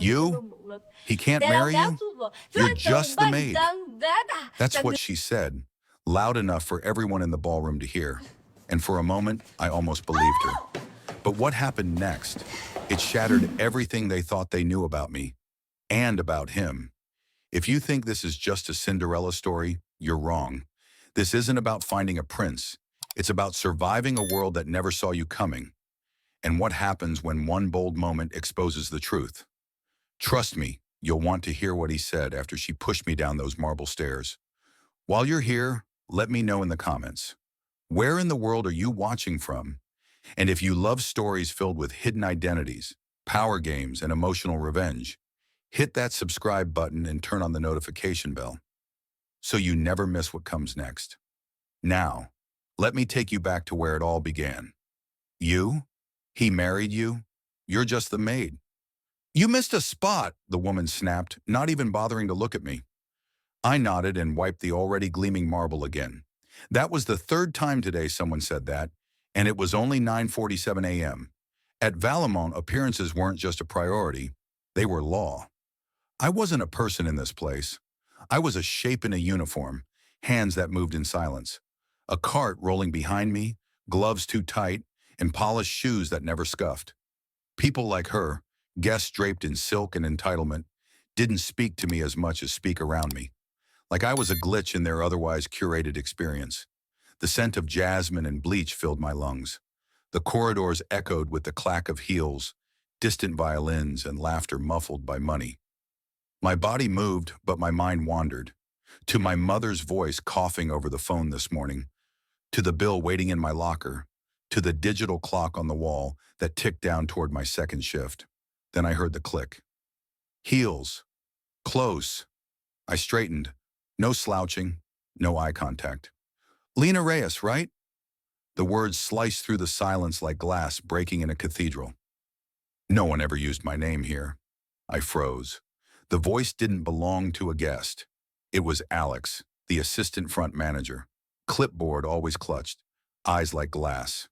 You? He can't marry you? You're just the maid. That's what she said, loud enough for everyone in the ballroom to hear. And for a moment, I almost believed her. But what happened next? It shattered everything they thought they knew about me and about him. If you think this is just a Cinderella story, you're wrong. This isn't about finding a prince. It's about surviving a world that never saw you coming. And what happens when one bold moment exposes the truth. Trust me, you'll want to hear what he said after she pushed me down those marble stairs. While you're here, let me know in the comments. Where in the world are you watching from? And if you love stories filled with hidden identities, power games, and emotional revenge, hit that subscribe button and turn on the notification bell so you never miss what comes next. Now, let me take you back to where it all began. You? He married you? You're just the maid. You missed a spot, the woman snapped, not even bothering to look at me. I nodded and wiped the already gleaming marble again. That was the third time today someone said that, and it was only 9:47 a.m. At Valemont, appearances weren't just a priority, they were law. I wasn't a person in this place. I was a shape in a uniform, hands that moved in silence. A cart rolling behind me, gloves too tight, and polished shoes that never scuffed. People like her, guests draped in silk and entitlement, didn't speak to me as much as speak around me. Like I was a glitch in their otherwise curated experience. The scent of jasmine and bleach filled my lungs. The corridors echoed with the clack of heels, distant violins, and laughter muffled by money. My body moved, but my mind wandered. To my mother's voice coughing over the phone this morning, to the bill waiting in my locker, to the digital clock on the wall that ticked down toward my second shift. Then I heard the click. Heels. Close. I straightened. No slouching, no eye contact. Lena Reyes, right? The words sliced through the silence like glass breaking in a cathedral. No one ever used my name here. I froze. The voice didn't belong to a guest. It was Alex, the assistant front manager. Clipboard always clutched, eyes like glass.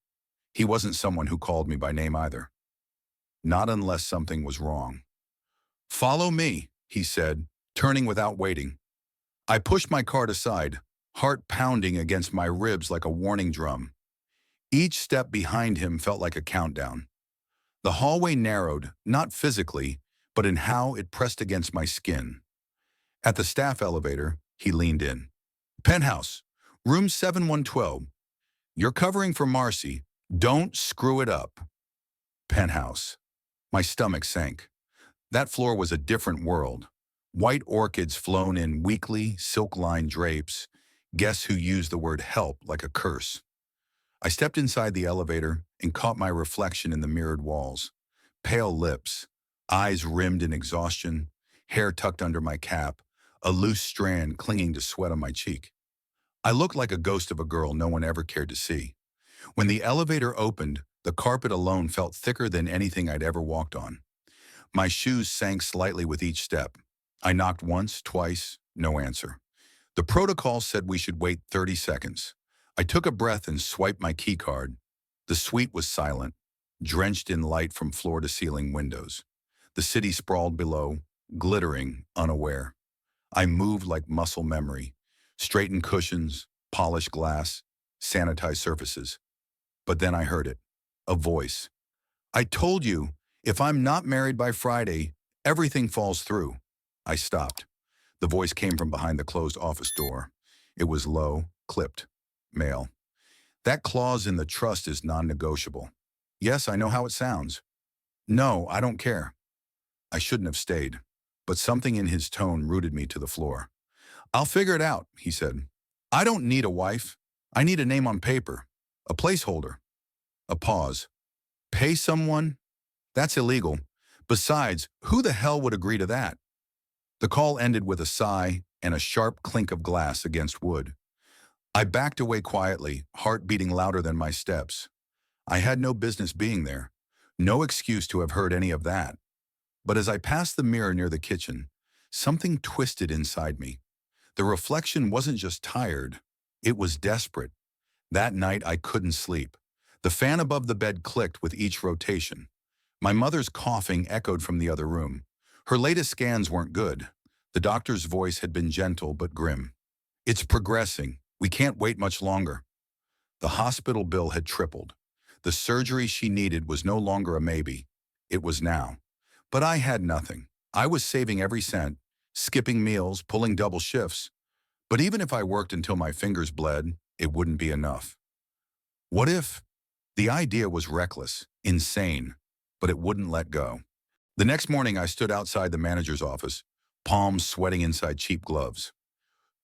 He wasn't someone who called me by name either. Not unless something was wrong. Follow me, he said, turning without waiting. I pushed my cart aside, heart pounding against my ribs like a warning drum. Each step behind him felt like a countdown. The hallway narrowed, not physically, but in how it pressed against my skin. At the staff elevator, he leaned in. Penthouse, room 7112. You're covering for Marcy. Don't screw it up. Penthouse. My stomach sank. That floor was a different world. White orchids flown in weekly, silk-lined drapes. Guests who used the word help like a curse. I stepped inside the elevator and caught my reflection in the mirrored walls. Pale lips, eyes rimmed in exhaustion, hair tucked under my cap, a loose strand clinging to sweat on my cheek. I looked like a ghost of a girl no one ever cared to see. When the elevator opened, the carpet alone felt thicker than anything I'd ever walked on. My shoes sank slightly with each step. I knocked once, twice, no answer. The protocol said we should wait 30 seconds. I took a breath and swiped my key card. The suite was silent, drenched in light from floor to ceiling windows. The city sprawled below, glittering, unaware. I moved like muscle memory, straightened cushions, polished glass, sanitized surfaces. But then I heard it, a voice. I told you, if I'm not married by Friday, everything falls through. I stopped. The voice came from behind the closed office door. It was low, clipped, male. That clause in the trust is non-negotiable. Yes, I know how it sounds. No, I don't care. I shouldn't have stayed, but something in his tone rooted me to the floor. I'll figure it out, he said. I don't need a wife. I need a name on paper, a placeholder. A pause. Pay someone? That's illegal. Besides, who the hell would agree to that? The call ended with a sigh and a sharp clink of glass against wood. I backed away quietly, heart beating louder than my steps. I had no business being there, no excuse to have heard any of that. But as I passed the mirror near the kitchen, something twisted inside me. The reflection wasn't just tired, it was desperate. That night I couldn't sleep. The fan above the bed clicked with each rotation. My mother's coughing echoed from the other room. Her latest scans weren't good. The doctor's voice had been gentle but grim. It's progressing. We can't wait much longer. The hospital bill had tripled. The surgery she needed was no longer a maybe. It was now. But I had nothing. I was saving every cent, skipping meals, pulling double shifts. But even if I worked until my fingers bled, it wouldn't be enough. What if? The idea was reckless, insane, but it wouldn't let go. The next morning, I stood outside the manager's office, palms sweating inside cheap gloves.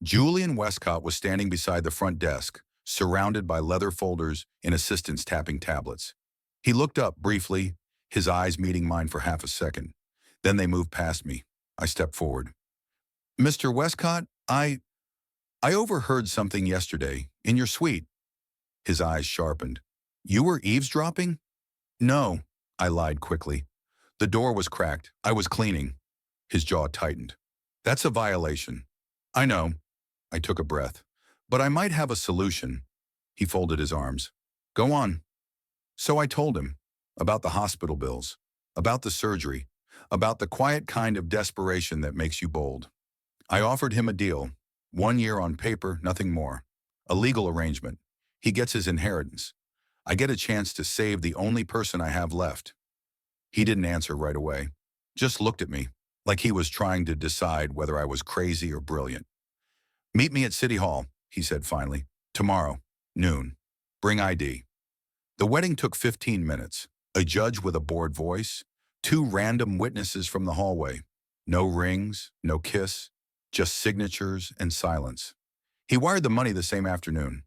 Julian Westcott was standing beside the front desk, surrounded by leather folders and assistants tapping tablets. He looked up briefly, his eyes meeting mine for half a second. Then they moved past me. I stepped forward. Mr. Westcott, I overheard something yesterday in your suite. His eyes sharpened. You were eavesdropping? No, I lied quickly. The door was cracked. I was cleaning. His jaw tightened. That's a violation. I know. I took a breath. But I might have a solution. He folded his arms. Go on. So I told him about the hospital bills, about the surgery, about the quiet kind of desperation that makes you bold. I offered him a deal. 1 year on paper, nothing more. A legal arrangement. He gets his inheritance. I get a chance to save the only person I have left. He didn't answer right away. Just looked at me, like he was trying to decide whether I was crazy or brilliant. Meet me at City Hall, he said finally. Tomorrow, noon. Bring ID. The wedding took 15 minutes. A judge with a bored voice, 2 random witnesses from the hallway. No rings, no kiss, just signatures and silence. He wired the money the same afternoon.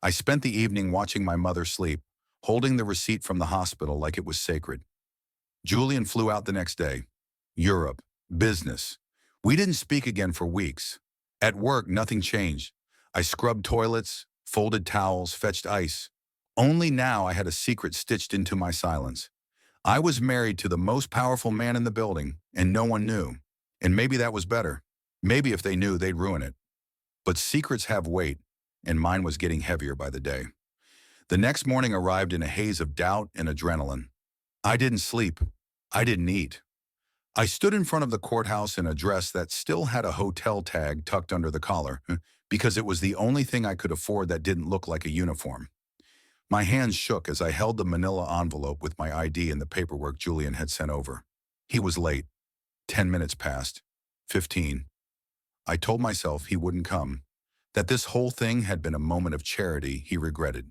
I spent the evening watching my mother sleep, holding the receipt from the hospital like it was sacred. Julian flew out the next day. Europe, business. We didn't speak again for weeks. At work, nothing changed. I scrubbed toilets, folded towels, fetched ice. Only now I had a secret stitched into my silence. I was married to the most powerful man in the building, and no one knew. And maybe that was better. Maybe if they knew, they'd ruin it. But secrets have weight, and mine was getting heavier by the day. The next morning arrived in a haze of doubt and adrenaline. I didn't sleep. I didn't eat. I stood in front of the courthouse in a dress that still had a hotel tag tucked under the collar, because it was the only thing I could afford that didn't look like a uniform. My hands shook as I held the manila envelope with my ID and the paperwork Julian had sent over. He was late. 10 minutes passed. 15. I told myself he wouldn't come, that this whole thing had been a moment of charity he regretted.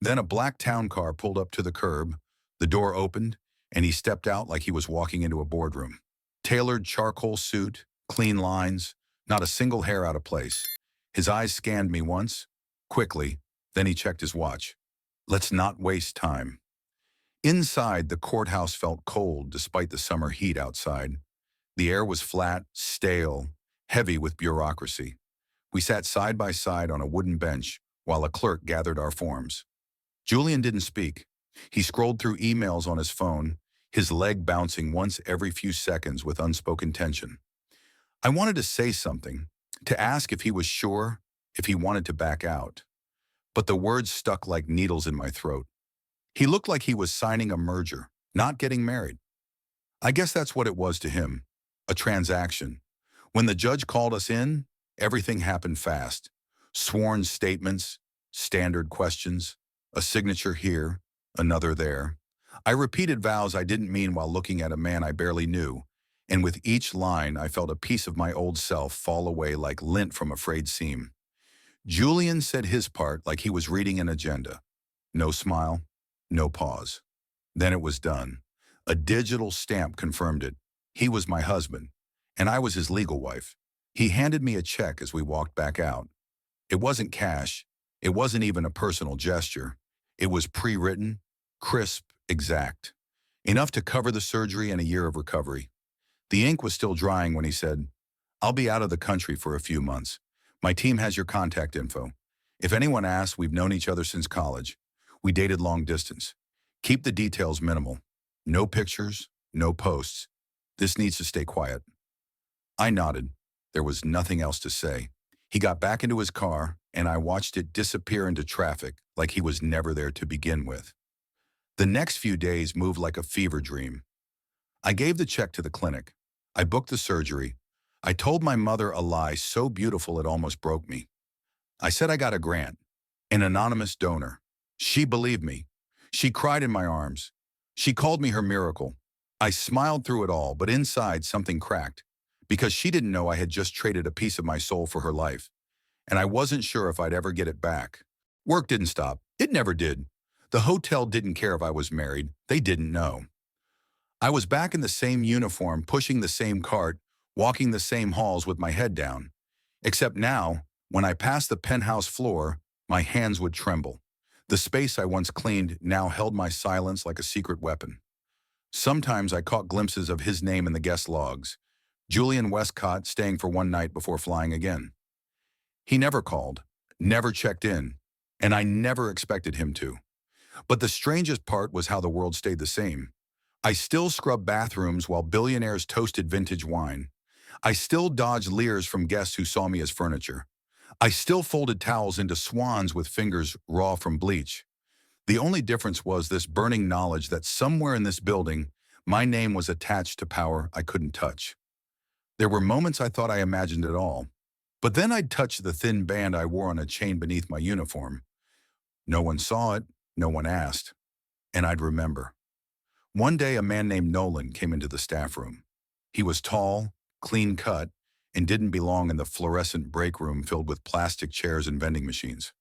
Then a black town car pulled up to the curb, the door opened, and he stepped out like he was walking into a boardroom. Tailored charcoal suit, clean lines, not a single hair out of place. His eyes scanned me once, quickly, then he checked his watch. Let's not waste time. Inside, the courthouse felt cold despite the summer heat outside. The air was flat, stale, heavy with bureaucracy. We sat side by side on a wooden bench while a clerk gathered our forms. Julian didn't speak. He scrolled through emails on his phone, his leg bouncing once every few seconds with unspoken tension. I wanted to say something, to ask if he was sure, if he wanted to back out. But the words stuck like needles in my throat. He looked like he was signing a merger, not getting married. I guess that's what it was to him, a transaction. When the judge called us in, everything happened fast. Sworn statements, standard questions, a signature here, another there. I repeated vows I didn't mean while looking at a man I barely knew, and with each line I felt a piece of my old self fall away like lint from a frayed seam. Julian said his part like he was reading an agenda. No smile, no pause. Then it was done. A digital stamp confirmed it. He was my husband, and I was his legal wife. He handed me a check as we walked back out. It wasn't cash. It wasn't even a personal gesture. It was pre-written, crisp, exact. Enough to cover the surgery and a year of recovery. The ink was still drying when he said, I'll be out of the country for a few months. My team has your contact info. If anyone asks, we've known each other since college. We dated long distance. Keep the details minimal. No pictures, no posts. This needs to stay quiet. I nodded. There was nothing else to say. He got back into his car, and I watched it disappear into traffic like he was never there to begin with. The next few days moved like a fever dream. I gave the check to the clinic. I booked the surgery. I told my mother a lie so beautiful it almost broke me. I said I got a grant, an anonymous donor. She believed me. She cried in my arms. She called me her miracle. I smiled through it all, but inside something cracked, because she didn't know I had just traded a piece of my soul for her life, and I wasn't sure if I'd ever get it back. Work didn't stop. It never did. The hotel didn't care if I was married. They didn't know. I was back in the same uniform, pushing the same cart, walking the same halls with my head down. Except now, when I passed the penthouse floor, my hands would tremble. The space I once cleaned now held my silence like a secret weapon. Sometimes I caught glimpses of his name in the guest logs. Julian Westcott, staying for one night before flying again. He never called, never checked in, and I never expected him to. But the strangest part was how the world stayed the same. I still scrubbed bathrooms while billionaires toasted vintage wine. I still dodged leers from guests who saw me as furniture. I still folded towels into swans with fingers raw from bleach. The only difference was this burning knowledge that somewhere in this building, my name was attached to power I couldn't touch. There were moments I thought I imagined it all, but then I'd touch the thin band I wore on a chain beneath my uniform. No one saw it, no one asked, and I'd remember. One day, a man named Nolan came into the staff room. He was tall, clean-cut, and didn't belong in the fluorescent break room filled with plastic chairs and vending machines.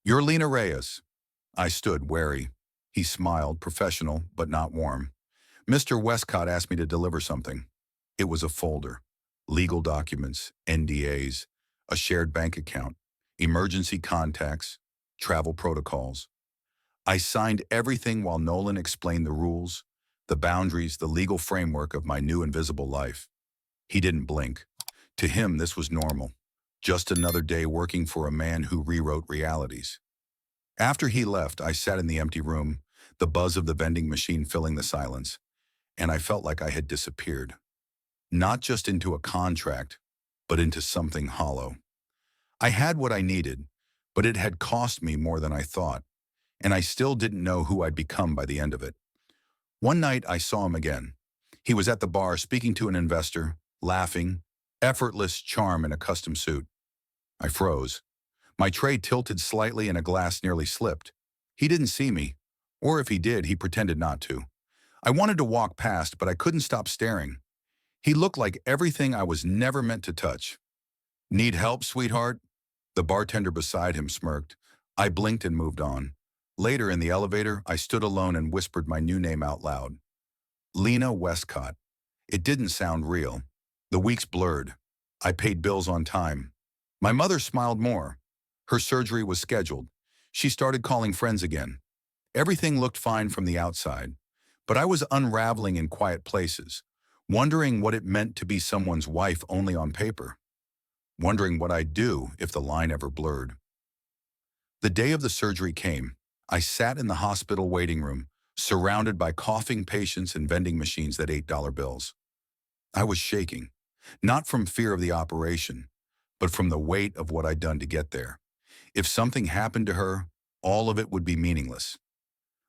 "You're Lena Reyes." I stood, wary. He smiled, professional, but not warm. "Mr. Westcott asked me to deliver something." It was a folder. Legal documents, NDAs, a shared bank account, emergency contacts, travel protocols. I signed everything while Nolan explained the rules, the boundaries, the legal framework of my new invisible life. He didn't blink. To him, this was normal. Just another day working for a man who rewrote realities. After he left, I sat in the empty room, the buzz of the vending machine filling the silence, and I felt like I had disappeared. Not just into a contract, but into something hollow. I had what I needed, but it had cost me more than I thought, and I still didn't know who I'd become by the end of it. One night, I saw him again. He was at the bar speaking to an investor, laughing, effortless charm in a custom suit. I froze. My tray tilted slightly and a glass nearly slipped. He didn't see me, or if he did, he pretended not to. I wanted to walk past, but I couldn't stop staring. He looked like everything I was never meant to touch. "Need help, sweetheart?" The bartender beside him smirked. I blinked and moved on. Later in the elevator, I stood alone and whispered my new name out loud. Lena Westcott. It didn't sound real. The weeks blurred. I paid bills on time. My mother smiled more. Her surgery was scheduled. She started calling friends again. Everything looked fine from the outside, but I was unraveling in quiet places, wondering what it meant to be someone's wife only on paper, wondering what I'd do if the line ever blurred. The day of the surgery came. I sat in the hospital waiting room, surrounded by coughing patients and vending machines that ate dollar bills. I was shaking, not from fear of the operation, but from the weight of what I'd done to get there. If something happened to her, all of it would be meaningless.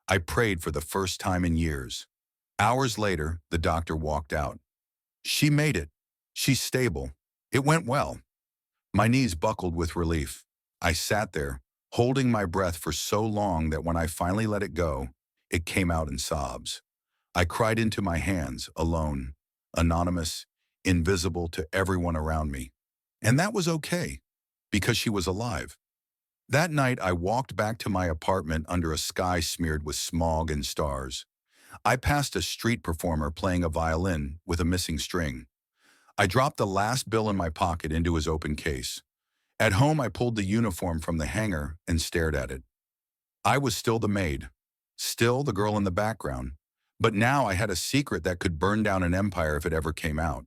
I prayed for the first time in years. Hours later, the doctor walked out. "She made it. She's stable. It went well." My knees buckled with relief. I sat there, holding my breath for so long that when I finally let it go, it came out in sobs. I cried into my hands, alone, anonymous, invisible to everyone around me. And that was okay, because she was alive. That night, I walked back to my apartment under a sky smeared with smog and stars. I passed a street performer playing a violin with a missing string. I dropped the last bill in my pocket into his open case. At home, I pulled the uniform from the hanger and stared at it. I was still the maid, still the girl in the background, but now I had a secret that could burn down an empire if it ever came out.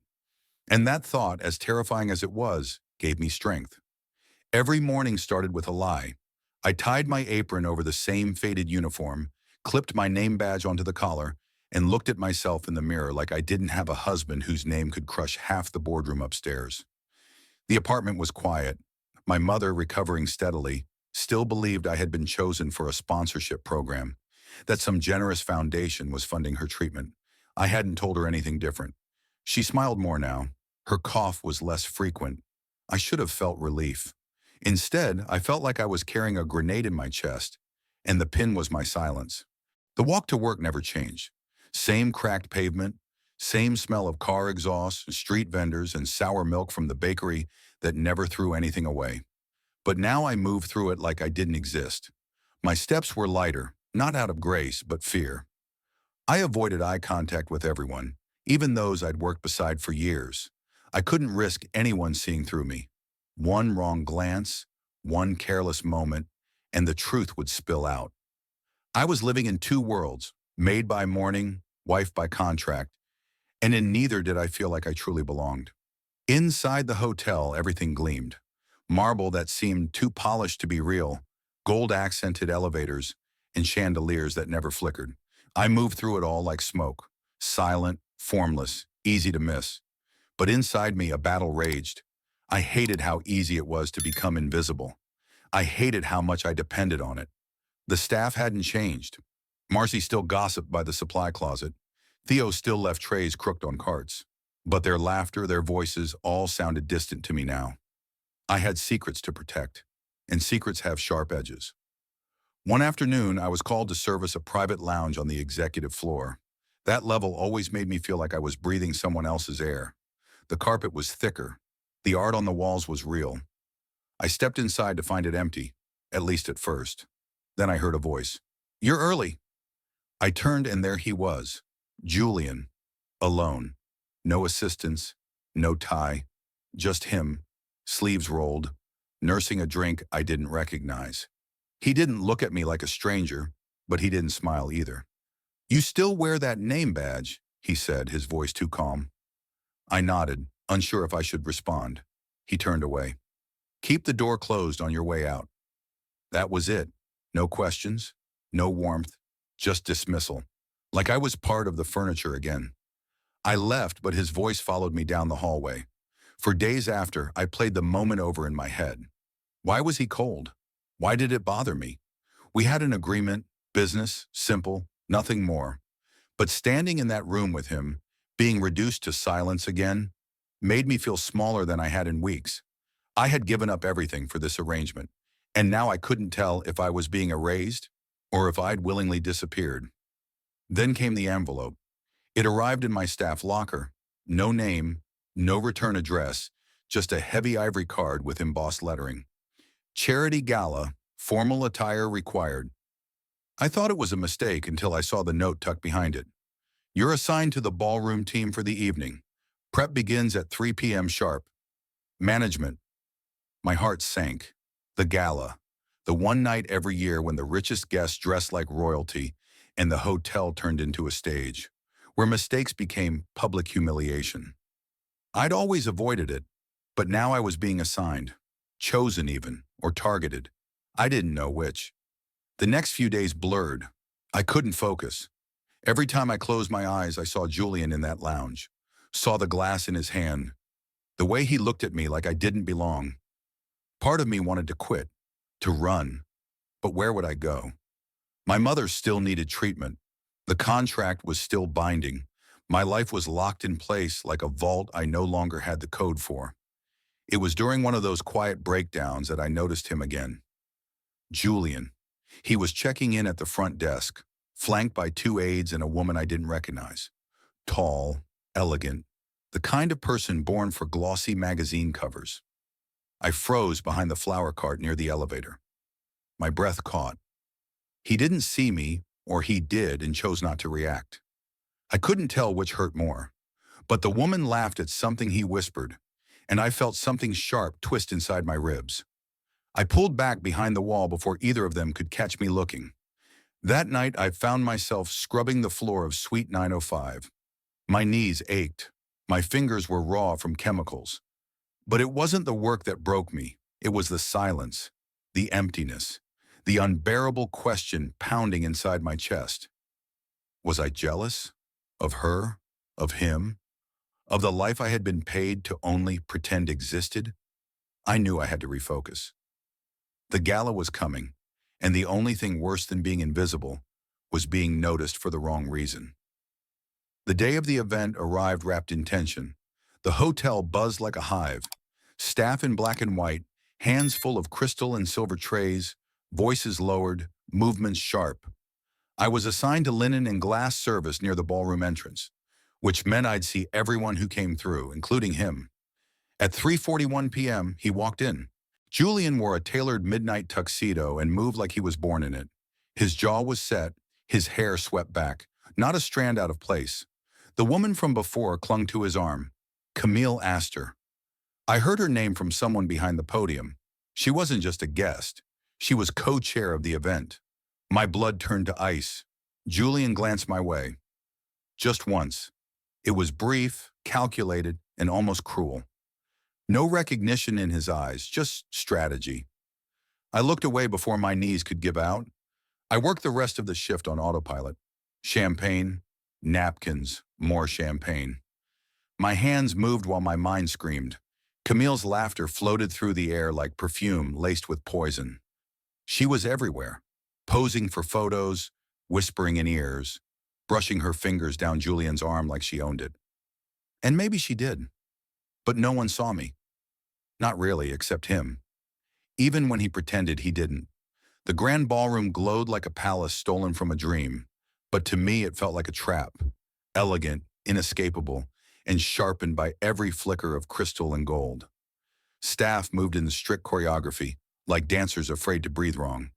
And that thought, as terrifying as it was, gave me strength. Every morning started with a lie. I tied my apron over the same faded uniform, clipped my name badge onto the collar, and looked at myself in the mirror like I didn't have a husband whose name could crush half the boardroom upstairs. The apartment was quiet. My mother, recovering steadily, still believed I had been chosen for a sponsorship program, that some generous foundation was funding her treatment. I hadn't told her anything different. She smiled more now. Her cough was less frequent. I should have felt relief. Instead, I felt like I was carrying a grenade in my chest, and the pin was my silence. The walk to work never changed. Same cracked pavement, same smell of car exhaust, street vendors, and sour milk from the bakery that never threw anything away. But now I moved through it like I didn't exist. My steps were lighter, not out of grace, but fear. I avoided eye contact with everyone, even those I'd worked beside for years. I couldn't risk anyone seeing through me. One wrong glance, one careless moment, and the truth would spill out. I was living in two worlds, maid by morning, wife by contract, and in neither did I feel like I truly belonged. Inside the hotel, everything gleamed. Marble that seemed too polished to be real, gold-accented elevators, and chandeliers that never flickered. I moved through it all like smoke, silent, formless, easy to miss. But inside me, a battle raged. I hated how easy it was to become invisible. I hated how much I depended on it. The staff hadn't changed. Marcy still gossiped by the supply closet. Theo still left trays crooked on carts. But their laughter, their voices, all sounded distant to me now. I had secrets to protect, and secrets have sharp edges. One afternoon, I was called to service a private lounge on the executive floor. That level always made me feel like I was breathing someone else's air. The carpet was thicker. The art on the walls was real. I stepped inside to find it empty, at least at first. Then I heard a voice. "You're early." I turned and there he was, Julian, alone. No assistants, no tie, just him, sleeves rolled, nursing a drink I didn't recognize. He didn't look at me like a stranger, but he didn't smile either. "You still wear that name badge," he said, his voice too calm. I nodded, unsure if I should respond. He turned away. "Keep the door closed on your way out." That was it. No questions, no warmth, just dismissal. Like I was part of the furniture again. I left, but his voice followed me down the hallway. For days after, I played the moment over in my head. Why was he cold? Why did it bother me? We had an agreement, business, simple, nothing more. But standing in that room with him, being reduced to silence again, made me feel smaller than I had in weeks. I had given up everything for this arrangement, and now I couldn't tell if I was being erased or if I'd willingly disappeared. Then came the envelope. It arrived in my staff locker. No name, no return address, just a heavy ivory card with embossed lettering. Charity Gala, formal attire required. I thought it was a mistake until I saw the note tucked behind it. "You're assigned to the ballroom team for the evening. Prep begins at 3 p.m. sharp. Management." My heart sank. The gala. The one night every year when the richest guests dressed like royalty and the hotel turned into a stage, where mistakes became public humiliation. I'd always avoided it, but now I was being assigned, chosen even, or targeted. I didn't know which. The next few days blurred. I couldn't focus. Every time I closed my eyes, I saw Julian in that lounge, saw the glass in his hand, the way he looked at me like I didn't belong. Part of me wanted to quit, to run, but where would I go? My mother still needed treatment. The contract was still binding. My life was locked in place like a vault I no longer had the code for. It was during one of those quiet breakdowns that I noticed him again. Julian. He was checking in at the front desk, flanked by two aides and a woman I didn't recognize. Tall, elegant, the kind of person born for glossy magazine covers. I froze behind the flower cart near the elevator. My breath caught. He didn't see me, or he did and chose not to react. I couldn't tell which hurt more, but the woman laughed at something he whispered, and I felt something sharp twist inside my ribs. I pulled back behind the wall before either of them could catch me looking. That night, I found myself scrubbing the floor of Suite 905. My knees ached. My fingers were raw from chemicals. But it wasn't the work that broke me. It was the silence, the emptiness, the unbearable question pounding inside my chest. Was I jealous? Of her? Of him? Of the life I had been paid to only pretend existed? I knew I had to refocus. The gala was coming, and the only thing worse than being invisible was being noticed for the wrong reason. The day of the event arrived wrapped in tension. The hotel buzzed like a hive. Staff in black and white, hands full of crystal and silver trays, voices lowered, movements sharp. I was assigned to linen and glass service near the ballroom entrance, which meant I'd see everyone who came through, including him. At 3:41 p.m., he walked in. Julian wore a tailored midnight tuxedo and moved like he was born in it. His jaw was set, his hair swept back, not a strand out of place. The woman from before clung to his arm. Camille Astor. I heard her name from someone behind the podium. She wasn't just a guest. She was co-chair of the event. My blood turned to ice. Julian glanced my way. Just once. It was brief, calculated, and almost cruel. No recognition in his eyes, just strategy. I looked away before my knees could give out. I worked the rest of the shift on autopilot. Champagne, napkins, more champagne. My hands moved while my mind screamed. Camille's laughter floated through the air like perfume laced with poison. She was everywhere, posing for photos, whispering in ears, brushing her fingers down Julian's arm like she owned it. And maybe she did. But no one saw me. Not really, except him. Even when he pretended he didn't. The grand ballroom glowed like a palace stolen from a dream, but to me it felt like a trap. Elegant, inescapable, and sharpened by every flicker of crystal and gold. Staff moved in the strict choreography, like dancers afraid to breathe wrong.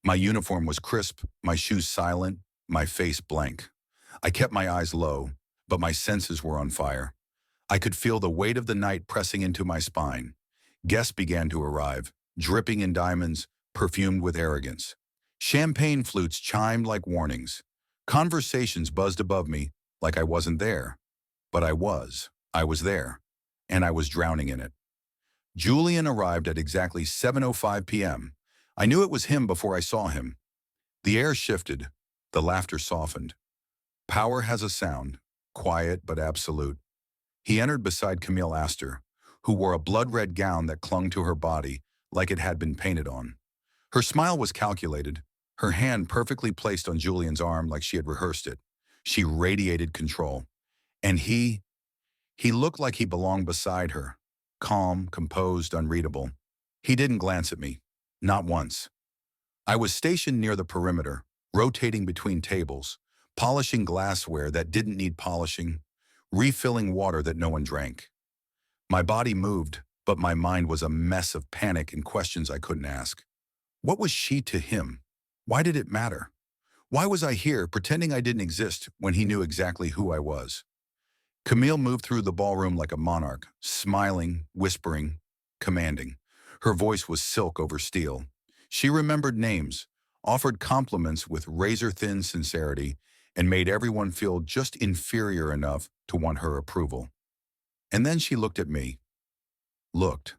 My uniform was crisp, my shoes silent, my face blank. I kept my eyes low, but my senses were on fire. I could feel the weight of the night pressing into my spine. Guests began to arrive, dripping in diamonds, perfumed with arrogance. Champagne flutes chimed like warnings. Conversations buzzed above me like I wasn't there. But I was. I was there. And I was drowning in it. Julian arrived at exactly 7:05 p.m. I knew it was him before I saw him. The air shifted. The laughter softened. Power has a sound, quiet but absolute. He entered beside Camille Astor, who wore a blood-red gown that clung to her body like it had been painted on. Her smile was calculated, her hand perfectly placed on Julian's arm like she had rehearsed it. She radiated control. And he looked like he belonged beside her, calm, composed, unreadable. He didn't glance at me, not once. I was stationed near the perimeter, rotating between tables, polishing glassware that didn't need polishing, refilling water that no one drank. My body moved, but my mind was a mess of panic and questions I couldn't ask. What was she to him? Why did it matter? Why was I here pretending I didn't exist when he knew exactly who I was? Camille moved through the ballroom like a monarch, smiling, whispering, commanding. Her voice was silk over steel. She remembered names, offered compliments with razor-thin sincerity, and made everyone feel just inferior enough to want her approval. And then she looked at me. Looked.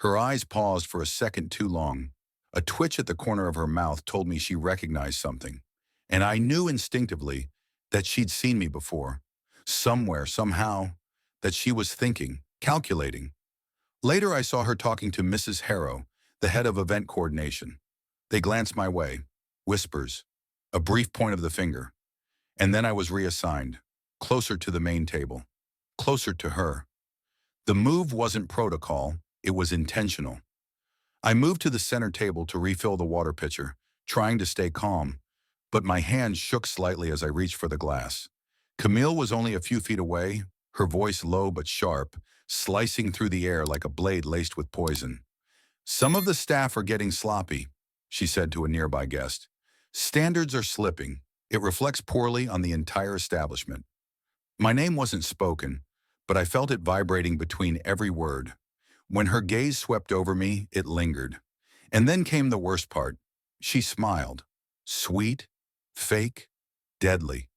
Her eyes paused for a second too long. A twitch at the corner of her mouth told me she recognized something. And I knew instinctively that she'd seen me before. Somewhere, somehow, that she was thinking, calculating. Later I saw her talking to Mrs. Harrow, the head of event coordination. They glanced my way. Whispers. A brief point of the finger. And then I was reassigned, closer to the main table, closer to her. The move wasn't protocol, it was intentional. I moved to the center table to refill the water pitcher, trying to stay calm, but my hand shook slightly as I reached for the glass. Camille was only a few feet away, her voice low but sharp, slicing through the air like a blade laced with poison. "Some of the staff are getting sloppy," she said to a nearby guest. "Standards are slipping. It reflects poorly on the entire establishment." My name wasn't spoken, but I felt it vibrating between every word. When her gaze swept over me, it lingered. And then came the worst part. She smiled. Sweet, fake, deadly.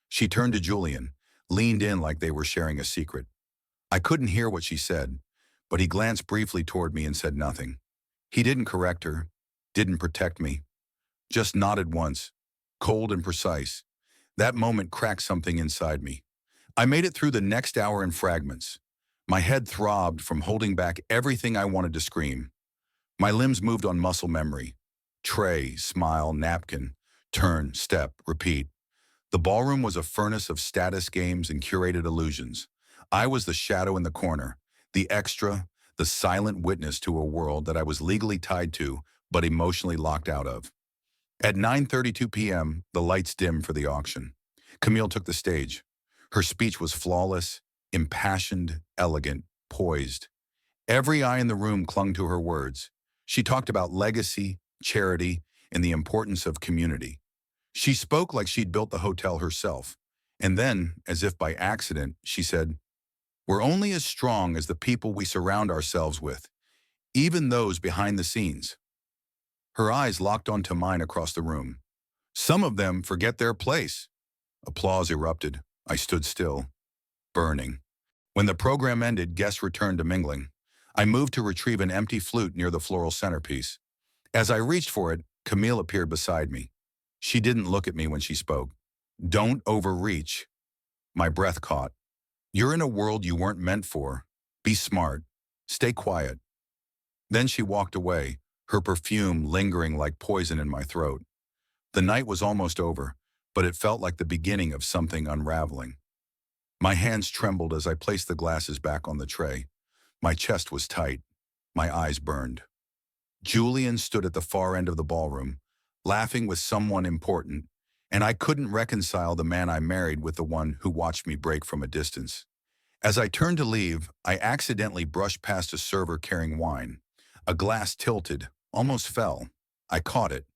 She turned to Julian, leaned in like they were sharing a secret. I couldn't hear what she said, but he glanced briefly toward me and said nothing. He didn't correct her, didn't protect me, just nodded once, cold and precise. That moment cracked something inside me. I made it through the next hour in fragments. My head throbbed from holding back everything I wanted to scream. My limbs moved on muscle memory. Tray, smile, napkin, turn, step, repeat. The ballroom was a furnace of status games and curated illusions. I was the shadow in the corner, the extra, the silent witness to a world that I was legally tied to, but emotionally locked out of. At 9:32 p.m., the lights dimmed for the auction. Camille took the stage. Her speech was flawless, impassioned, elegant, poised. Every eye in the room clung to her words. She talked about legacy, charity, and the importance of community. She spoke like she'd built the hotel herself. And then, as if by accident, she said, "We're only as strong as the people we surround ourselves with, even those behind the scenes." Her eyes locked onto mine across the room. Some of them forget their place. Applause erupted. I stood still, burning. When the program ended, guests returned to mingling. I moved to retrieve an empty flute near the floral centerpiece. As I reached for it, Camille appeared beside me. She didn't look at me when she spoke. "Don't overreach." My breath caught. "You're in a world you weren't meant for. Be smart. Stay quiet." Then she walked away, her perfume lingering like poison in my throat. The night was almost over, but it felt like the beginning of something unraveling. My hands trembled as I placed the glasses back on the tray. My chest was tight. My eyes burned. Julian stood at the far end of the ballroom, laughing with someone important, and I couldn't reconcile the man I married with the one who watched me break from a distance. As I turned to leave, I accidentally brushed past a server carrying wine. A glass tilted, almost fell. I caught it,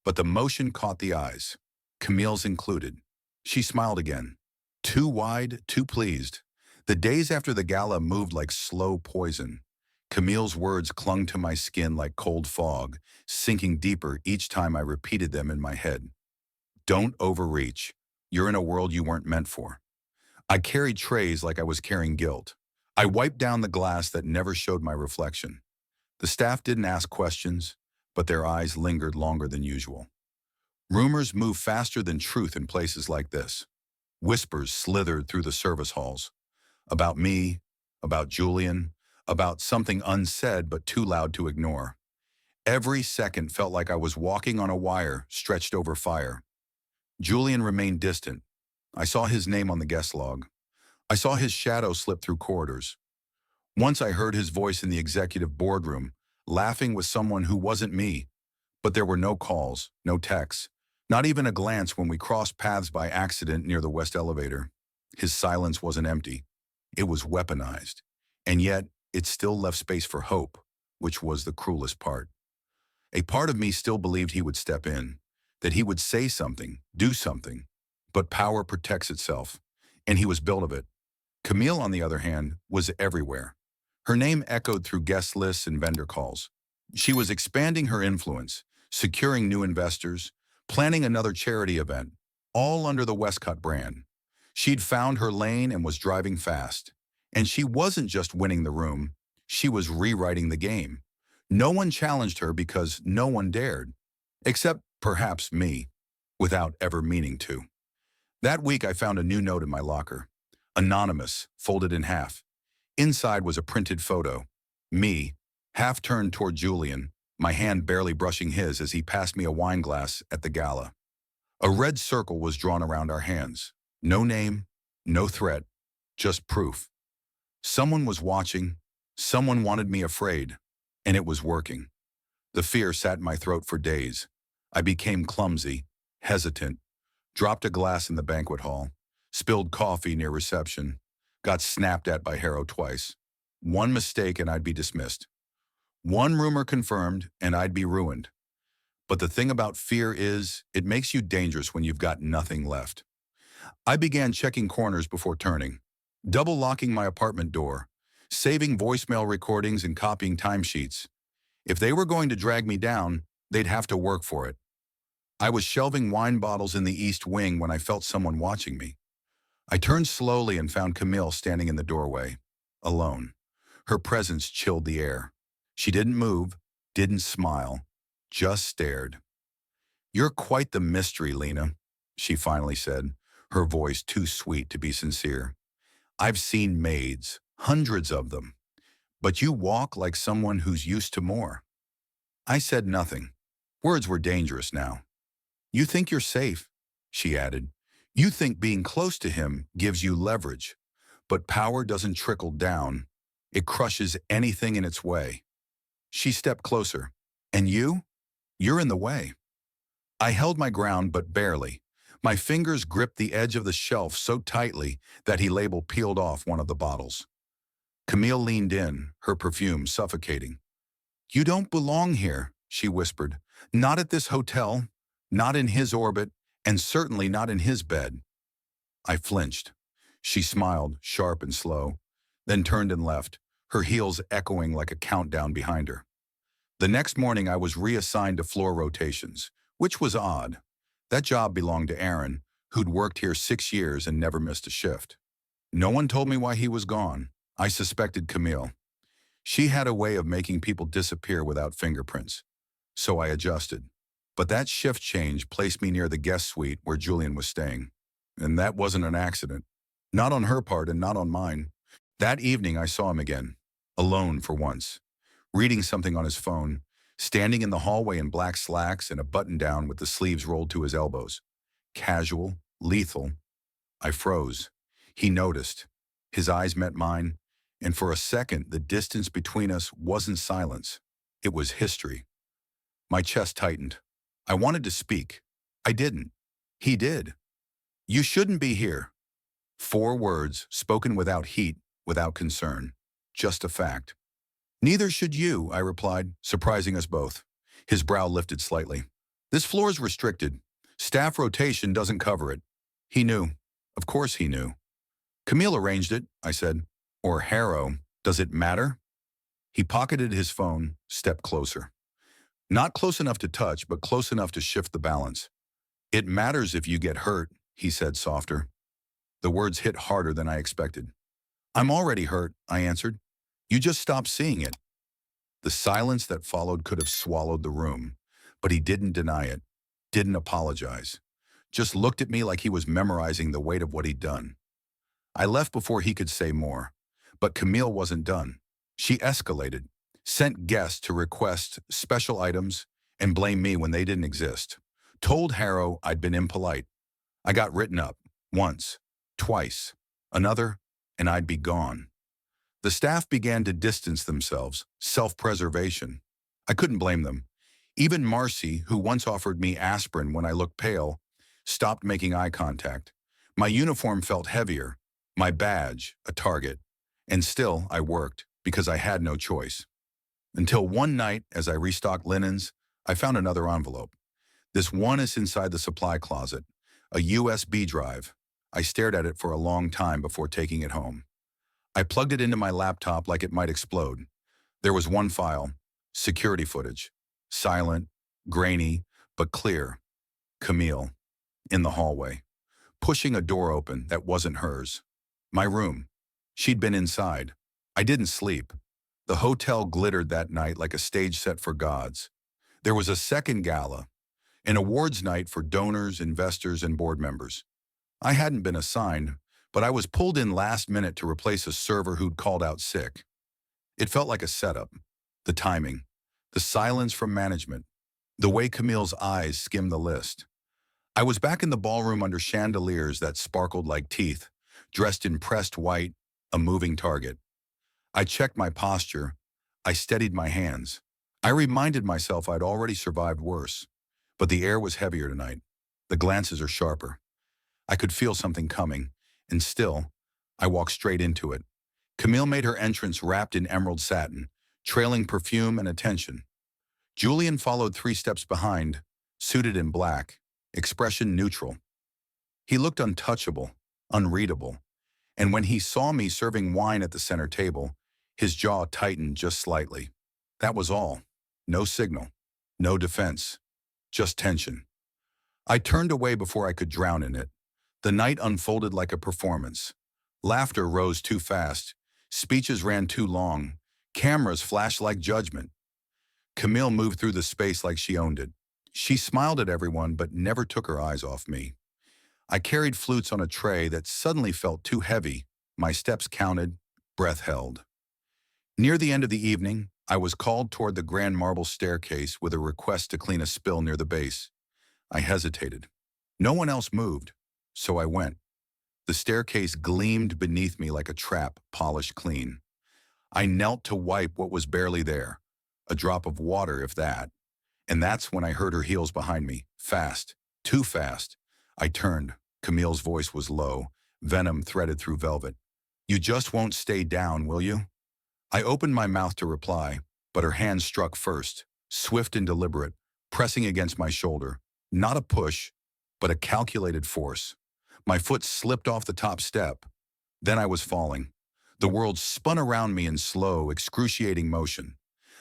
but the motion caught the eyes, Camille's included. She smiled again. Too wide, too pleased. The days after the gala moved like slow poison. Camille's words clung to my skin like cold fog, sinking deeper each time I repeated them in my head. "Don't overreach. You're in a world you weren't meant for." I carried trays like I was carrying guilt. I wiped down the glass that never showed my reflection. The staff didn't ask questions, but their eyes lingered longer than usual. Rumors move faster than truth in places like this. Whispers slithered through the service halls. About me, about Julian, about something unsaid but too loud to ignore. Every second felt like I was walking on a wire stretched over fire. Julian remained distant. I saw his name on the guest log. I saw his shadow slip through corridors. Once I heard his voice in the executive boardroom, laughing with someone who wasn't me. But there were no calls, no texts, not even a glance when we crossed paths by accident near the west elevator. His silence wasn't empty. It was weaponized. And yet, it still left space for hope, which was the cruelest part. A part of me still believed he would step in, that he would say something, do something. But power protects itself, and he was built of it. Camille, on the other hand, was everywhere. Her name echoed through guest lists and vendor calls. She was expanding her influence, securing new investors, planning another charity event, all under the Westcott brand. She'd found her lane and was driving fast. And she wasn't just winning the room, she was rewriting the game. No one challenged her because no one dared, except perhaps me, without ever meaning to. That week I found a new note in my locker. Anonymous, folded in half. Inside was a printed photo. Me, half turned toward Julian, my hand barely brushing his as he passed me a wine glass at the gala. A red circle was drawn around our hands. No name, no threat, just proof. Someone was watching, someone wanted me afraid, and it was working. The fear sat in my throat for days. I became clumsy, hesitant, dropped a glass in the banquet hall, spilled coffee near reception, got snapped at by Harrow twice. One mistake and I'd be dismissed. One rumor confirmed and I'd be ruined. But the thing about fear is, it makes you dangerous when you've got nothing left. I began checking corners before turning, double locking my apartment door, saving voicemail recordings and copying timesheets. If they were going to drag me down, they'd have to work for it. I was shelving wine bottles in the East Wing when I felt someone watching me. I turned slowly and found Camille standing in the doorway, alone. Her presence chilled the air. She didn't move, didn't smile, just stared. "You're quite the mystery, Lena," she finally said, her voice too sweet to be sincere. "I've seen maids, hundreds of them, but you walk like someone who's used to more." I said nothing. Words were dangerous now. "You think you're safe," she added. You think being close to him gives you leverage, but power doesn't trickle down. It crushes anything in its way. She stepped closer. And you? You're in the way. I held my ground, but barely. My fingers gripped the edge of the shelf so tightly that he label peeled off one of the bottles. Camille leaned in, her perfume suffocating. You don't belong here, she whispered. Not at this hotel, not in his orbit, and certainly not in his bed. I flinched. She smiled, sharp and slow, then turned and left, her heels echoing like a countdown behind her. The next morning I was reassigned to floor rotations, which was odd. That job belonged to Aaron, who'd worked here 6 years and never missed a shift. No one told me why he was gone. I suspected Camille. She had a way of making people disappear without fingerprints. So I adjusted. But that shift change placed me near the guest suite where Julian was staying. And that wasn't an accident. Not on her part and not on mine. That evening I saw him again, alone for once, reading something on his phone, standing in the hallway in black slacks and a button-down with the sleeves rolled to his elbows. Casual, lethal. I froze. He noticed. His eyes met mine, and for a second the distance between us wasn't silence. It was history. My chest tightened. I wanted to speak. I didn't. He did. You shouldn't be here. 4 words, spoken without heat, without concern. Just a fact. Neither should you, I replied, surprising us both. His brow lifted slightly. This floor's restricted. Staff rotation doesn't cover it. He knew. Of course he knew. Camille arranged it, I said. Or Harrow. Does it matter? He pocketed his phone, stepped closer. Not close enough to touch, but close enough to shift the balance. It matters if you get hurt, he said softer. The words hit harder than I expected. I'm already hurt, I answered. You just stopped seeing it. The silence that followed could have swallowed the room, but he didn't deny it, didn't apologize. Just looked at me like he was memorizing the weight of what he'd done. I left before he could say more, but Camille wasn't done. She escalated, sent guests to request special items and blame me when they didn't exist. Told Harrow I'd been impolite. I got written up, once, twice, another, and I'd be gone. The staff began to distance themselves, self-preservation. I couldn't blame them. Even Marcy, who once offered me aspirin when I looked pale, stopped making eye contact. My uniform felt heavier, my badge a target. And still, I worked, because I had no choice. Until one night, as I restocked linens, I found another envelope. This one is inside the supply closet, a USB drive. I stared at it for a long time before taking it home. I plugged it into my laptop like it might explode. There was one file, security footage. Silent, grainy, but clear. Camille, in the hallway, pushing a door open that wasn't hers. My room. She'd been inside. I didn't sleep. The hotel glittered that night like a stage set for gods. There was a second gala, an awards night for donors, investors, and board members. I hadn't been assigned, but I was pulled in last minute to replace a server who'd called out sick. It felt like a setup. The timing, the silence from management, the way Camille's eyes skimmed the list. I was back in the ballroom under chandeliers that sparkled like teeth, dressed in pressed white, a moving target. I checked my posture. I steadied my hands. I reminded myself I'd already survived worse. But the air was heavier tonight. The glances are sharper. I could feel something coming, and still, I walked straight into it. Camille made her entrance wrapped in emerald satin, trailing perfume and attention. Julian followed 3 steps behind, suited in black, expression neutral. He looked untouchable, unreadable, and when he saw me serving wine at the center table, his jaw tightened just slightly. That was all. No signal, no defense, just tension. I turned away before I could drown in it. The night unfolded like a performance. Laughter rose too fast, speeches ran too long, cameras flashed like judgment. Camille moved through the space like she owned it. She smiled at everyone but never took her eyes off me. I carried flutes on a tray that suddenly felt too heavy. My steps counted, breath held. Near the end of the evening, I was called toward the grand marble staircase with a request to clean a spill near the base. I hesitated. No one else moved. so I went. The staircase gleamed beneath me like a trap, polished clean. I knelt to wipe what was barely there, a drop of water if that, and that's when I heard her heels behind me, fast, too fast. I turned. Camille's voice was low, venom threaded through velvet. You just won't stay down, will you? I opened my mouth to reply, but her hand struck first, swift and deliberate, pressing against my shoulder. Not a push, but a calculated force. My foot slipped off the top step. Then I was falling. The world spun around me in slow, excruciating motion.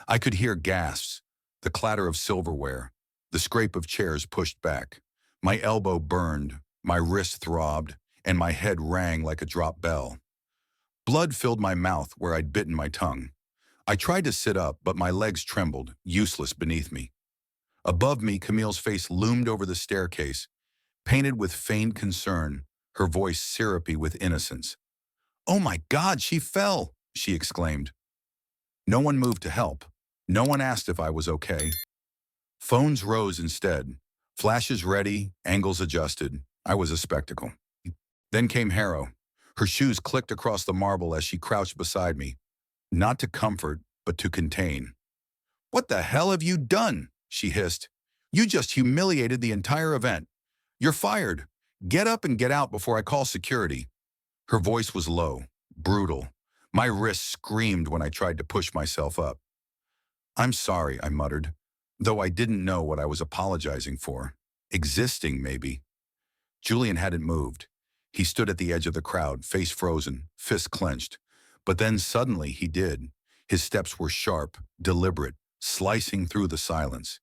I could hear gasps, the clatter of silverware, the scrape of chairs pushed back. My elbow burned, my wrist throbbed, and my head rang like a dropped bell. Blood filled my mouth where I'd bitten my tongue. I tried to sit up, but my legs trembled, useless beneath me. Above me, Camille's face loomed over the staircase, painted with feigned concern, her voice syrupy with innocence. "Oh my God, she fell!" she exclaimed. No one moved to help. No one asked if I was okay. Phones rose instead. Flashes ready, angles adjusted. I was a spectacle. Then came Harrow. Her shoes clicked across the marble as she crouched beside me, not to comfort, but to contain. "What the hell have you done?" she hissed. "You just humiliated the entire event. You're fired. Get up and get out before I call security." Her voice was low, brutal. My wrists screamed when I tried to push myself up. "I'm sorry," I muttered, though I didn't know what I was apologizing for. Existing, maybe. Julian hadn't moved. He stood at the edge of the crowd, face frozen, fists clenched. But then suddenly he did. His steps were sharp, deliberate, slicing through the silence.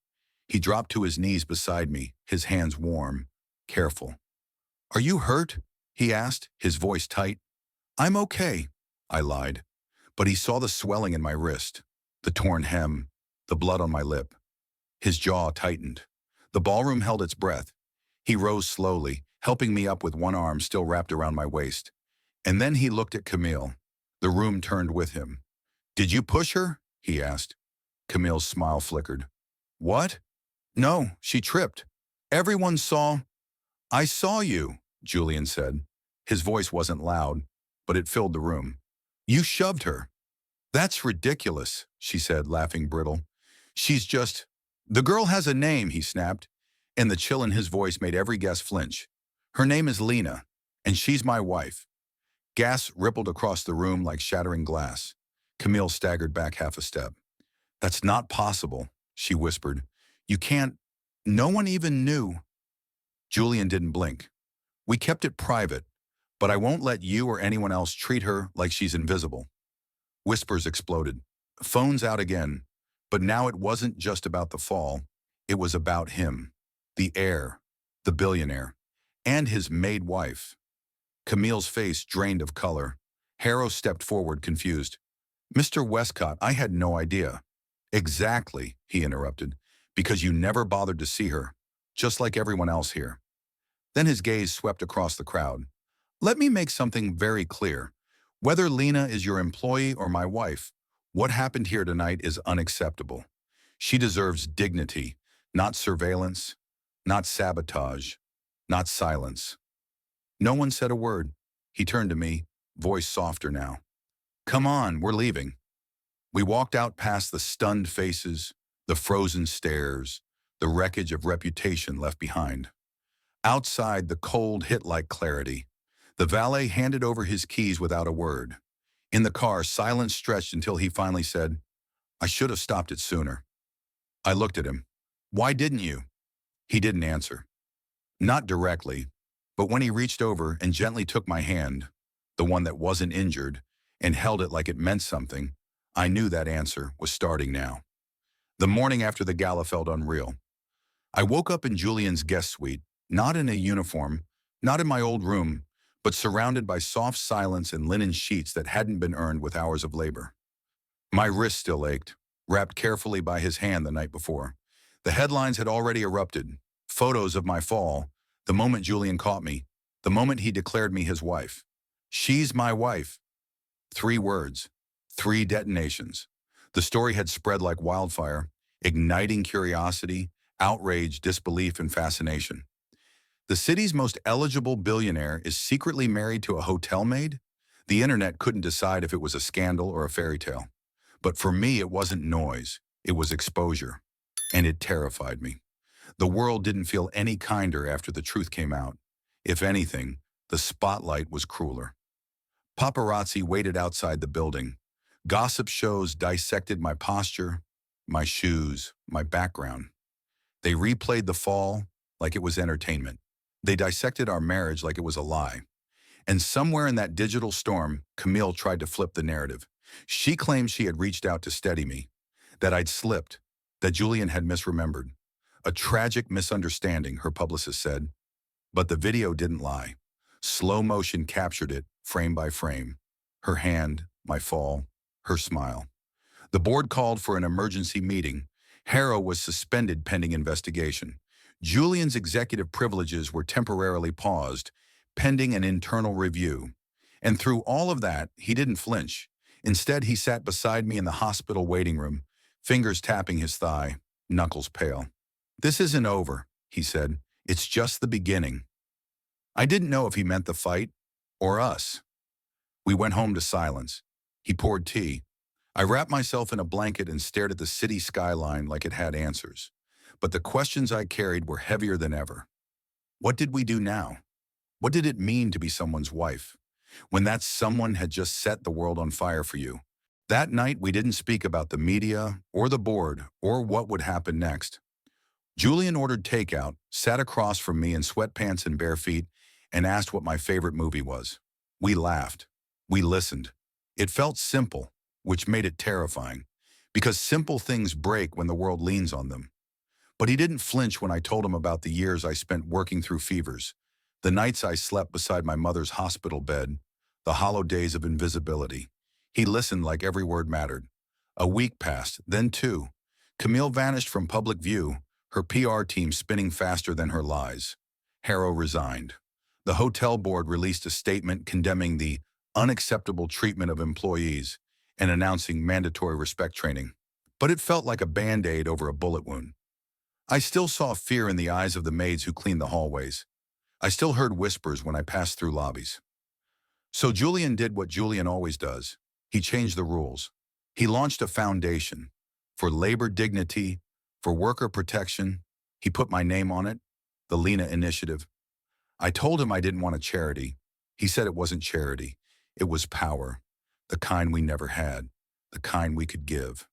He dropped to his knees beside me, his hands warm, careful. "Are you hurt?" he asked, his voice tight. "I'm okay," I lied. But he saw the swelling in my wrist, the torn hem, the blood on my lip. His jaw tightened. The ballroom held its breath. He rose slowly, helping me up with one arm still wrapped around my waist. And then he looked at Camille. The room turned with him. "Did you push her?" he asked. Camille's smile flickered. "What?" "No, she tripped. Everyone saw—" "I saw you," Julian said. His voice wasn't loud, but it filled the room. "You shoved her." "That's ridiculous," she said, laughing brittle. "She's just—" "The girl has a name," he snapped, and the chill in his voice made every guest flinch. "Her name is Lena, and she's my wife." Gas rippled across the room like shattering glass. Camille staggered back half a step. "That's not possible," she whispered. "You can't—" "No one even knew." Julian didn't blink. "We kept it private, but I won't let you or anyone else treat her like she's invisible." Whispers exploded. Phones out again. But now it wasn't just about the fall. It was about him, the heir, the billionaire, and his maid wife. Camille's face drained of color. Harrow stepped forward, confused. "Mr. Westcott, I had no idea." "Exactly," he interrupted, "because you never bothered to see her, just like everyone else here." Then his gaze swept across the crowd. "Let me make something very clear. Whether Lena is your employee or my wife, what happened here tonight is unacceptable. She deserves dignity, not surveillance, not sabotage, not silence." No one said a word. He turned to me, voice softer now. "Come on, we're leaving." We walked out past the stunned faces, the frozen stares, the wreckage of reputation left behind. Outside, the cold hit like clarity. The valet handed over his keys without a word. In the car, silence stretched until he finally said, "I should have stopped it sooner." I looked at him. "Why didn't you?" He didn't answer. Not directly, but when he reached over and gently took my hand, the one that wasn't injured, and held it like it meant something, I knew that answer was starting now. The morning after the gala felt unreal. I woke up in Julian's guest suite, not in a uniform, not in my old room, but surrounded by soft silence and linen sheets that hadn't been earned with hours of labor. My wrist still ached, wrapped carefully by his hand the night before. The headlines had already erupted. Photos of my fall, the moment Julian caught me, the moment he declared me his wife. "She's my wife." 3 words, 3 detonations. The story had spread like wildfire, igniting curiosity, outrage, disbelief, and fascination. The city's most eligible billionaire is secretly married to a hotel maid? The internet couldn't decide if it was a scandal or a fairy tale. But for me, it wasn't noise. It was exposure. And it terrified me. The world didn't feel any kinder after the truth came out. If anything, the spotlight was crueler. Paparazzi waited outside the building. Gossip shows dissected my posture, my shoes, my background. They replayed the fall like it was entertainment. They dissected our marriage like it was a lie. And somewhere in that digital storm, Camille tried to flip the narrative. She claimed she had reached out to steady me, that I'd slipped, that Julian had misremembered. A tragic misunderstanding, her publicist said. But the video didn't lie. Slow motion captured it, frame by frame. Her hand, my fall, her smile. The board called for an emergency meeting. Harrow was suspended pending investigation. Julian's executive privileges were temporarily paused, pending an internal review. And through all of that, he didn't flinch. Instead, he sat beside me in the hospital waiting room, fingers tapping his thigh, knuckles pale. "This isn't over," he said. "It's just the beginning." I didn't know if he meant the fight or us. We went home to silence. He poured tea. I wrapped myself in a blanket and stared at the city skyline like it had answers. But the questions I carried were heavier than ever. What did we do now? What did it mean to be someone's wife, when that someone had just set the world on fire for you? That night, we didn't speak about the media or the board or what would happen next. Julian ordered takeout, sat across from me in sweatpants and bare feet, and asked what my favorite movie was. We laughed. We listened. It felt simple, which made it terrifying, because simple things break when the world leans on them. But he didn't flinch when I told him about the years I spent working through fevers, the nights I slept beside my mother's hospital bed, the hollow days of invisibility. He listened like every word mattered. A week passed, then two. Camille vanished from public view, her PR team spinning faster than her lies. Harrow resigned. The hotel board released a statement condemning the unacceptable treatment of employees and announcing mandatory respect training. But it felt like a band-aid over a bullet wound. I still saw fear in the eyes of the maids who cleaned the hallways. I still heard whispers when I passed through lobbies. So Julian did what Julian always does. He changed the rules. He launched a foundation for labor dignity, for worker protection. He put my name on it, the Lena Initiative. I told him I didn't want a charity. He said it wasn't charity. It was power, the kind we never had, the kind we could give.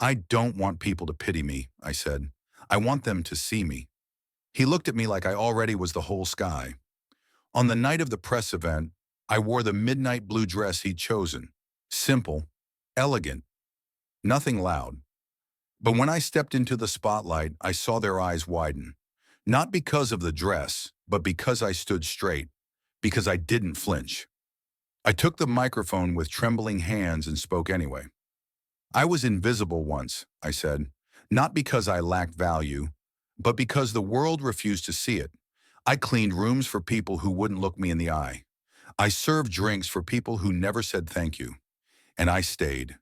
"I don't want people to pity me," I said. "I want them to see me." He looked at me like I already was the whole sky. On the night of the press event, I wore the midnight blue dress he'd chosen. Simple, elegant, nothing loud. But when I stepped into the spotlight, I saw their eyes widen. Not because of the dress, but because I stood straight, because I didn't flinch. I took the microphone with trembling hands and spoke anyway. "I was invisible once," I said, "not because I lacked value, but because the world refused to see it. I cleaned rooms for people who wouldn't look me in the eye. I served drinks for people who never said thank you. And I stayed.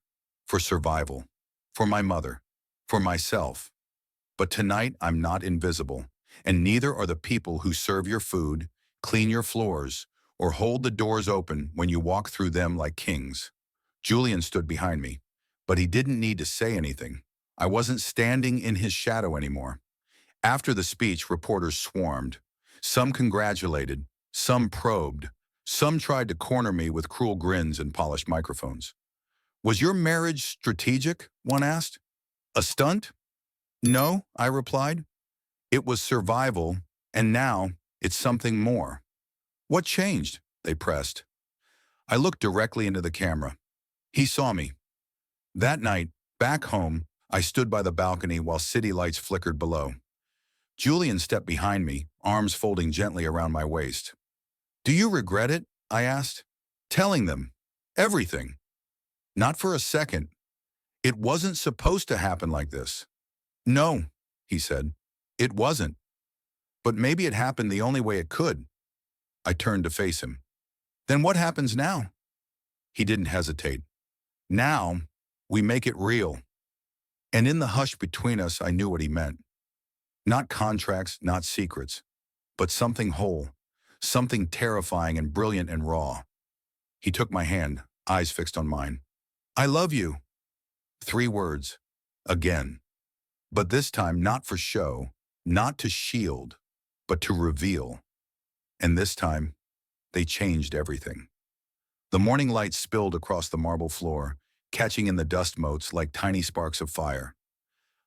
For survival. For my mother. For myself. But tonight, I'm not invisible. And neither are the people who serve your food, clean your floors, or hold the doors open when you walk through them like kings." Julian stood behind me, but he didn't need to say anything. I wasn't standing in his shadow anymore. After the speech, reporters swarmed. Some congratulated, some probed, some tried to corner me with cruel grins and polished microphones. "Was your marriage strategic?" one asked. "A stunt?" "No," I replied. "It was survival, and now it's something more." "What changed?" they pressed. I looked directly into the camera. He saw me. That night, back home, I stood by the balcony while city lights flickered below. Julian stepped behind me, arms folding gently around my waist. "Do you regret it?" I asked. "Telling them. Everything." "Not for a second. It wasn't supposed to happen like this." "No," he said. "It wasn't. But maybe it happened the only way it could." I turned to face him. "Then what happens now?" He didn't hesitate. "Now, we make it real." And in the hush between us, I knew what he meant. Not contracts, not secrets, but something whole, something terrifying and brilliant and raw. He took my hand, eyes fixed on mine. I love you. 3 words. Again. But this time not for show, not to shield, but to reveal. And this time, they changed everything. The morning light spilled across the marble floor, catching in the dust motes like tiny sparks of fire.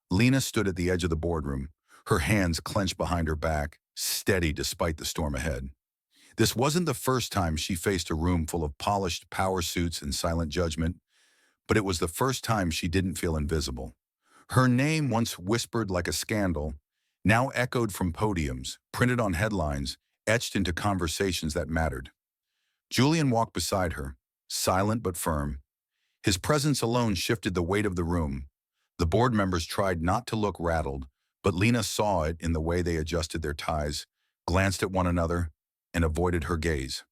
Lena stood at the edge of the boardroom, her hands clenched behind her back, steady despite the storm ahead. This wasn't the first time she faced a room full of polished power suits and silent judgment, but it was the first time she didn't feel invisible. Her name, once whispered like a scandal, now echoed from podiums, printed on headlines, etched into conversations that mattered. Julian walked beside her, silent but firm. His presence alone shifted the weight of the room. The board members tried not to look rattled, but Lena saw it in the way they adjusted their ties, glanced at one another, and avoided her gaze.